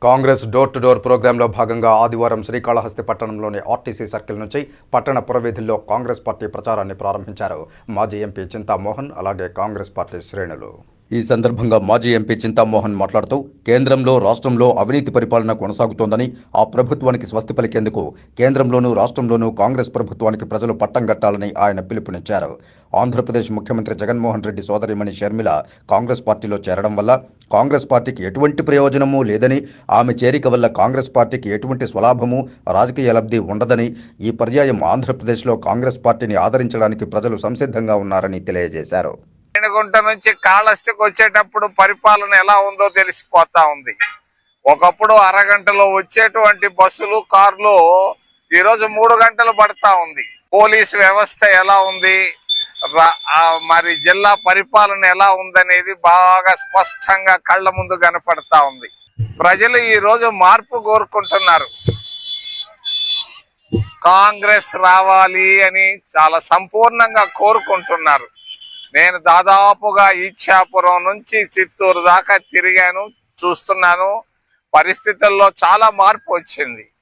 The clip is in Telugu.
కాంగ్రెస్ డోర్ టు డోర్ ప్రోగ్రాంలో భాగంగా ఆదివారం శ్రీకాళహస్తి పట్టణంలోని ఆర్టీసీ సర్కిల్ నుంచి పట్టణ పురవీధుల్లో కాంగ్రెస్ పార్టీ ప్రచారాన్ని ప్రారంభించారు మాజీ ఎంపీ చింతామోహన్, అలాగే కాంగ్రెస్ పార్టీ శ్రేణులు. ఈ సందర్భంగా మాజీ ఎంపీ చింతామోహన్ మాట్లాడుతూ కేంద్రంలో రాష్ట్రంలో అవినీతి పరిపాలన కొనసాగుతోందని, ఆ ప్రభుత్వానికి స్వస్తి పలికేందుకు కేంద్రంలోనూ రాష్ట్రంలోనూ కాంగ్రెస్ ప్రభుత్వానికి ప్రజలు పట్టం కట్టాలని ఆయన పిలుపునిచ్చారు. ఆంధ్రప్రదేశ్ ముఖ్యమంత్రి జగన్మోహన్ రెడ్డి సోదరిమణి షర్మిల కాంగ్రెస్ పార్టీలో చేరడం వల్ల కాంగ్రెస్ పార్టీకి ఎటువంటి ప్రయోజనమూ లేదని, ఆమె చేరిక వల్ల కాంగ్రెస్ పార్టీకి ఎటువంటి స్వలాభము, రాజకీయ లబ్ధి ఉండదని, ఈ పర్యాయం ఆంధ్రప్రదేశ్లో కాంగ్రెస్ పార్టీని ఆదరించడానికి ప్రజలు సంసిద్ధంగా ఉన్నారని తెలియజేశారు. రేణిగుంట నుంచి కాళహస్తికి వచ్చేటప్పుడు పరిపాలన ఎలా ఉందో తెలిసిపోతా ఉంది. ఒకప్పుడు అరగంటలో వచ్చేటువంటి బస్సులు, కార్లు ఈరోజు 3 గంటలు పడతా ఉంది. పోలీసు వ్యవస్థ ఎలా ఉంది, మరి జిల్లా పరిపాలన ఎలా ఉందనేది బాగా స్పష్టంగా కళ్ళ ముందు కనపడతా ఉంది. ప్రజలు ఈ రోజు మార్పు కోరుకుంటున్నారు. కాంగ్రెస్ రావాలి అని చాలా సంపూర్ణంగా కోరుకుంటున్నారు. నేను దాదాపుగా ఈచ్ఛాపురం నుంచి చిత్తూరు దాకా తిరిగాను, చూస్తున్నాను. పరిస్థితుల్లో చాలా మార్పు వచ్చింది.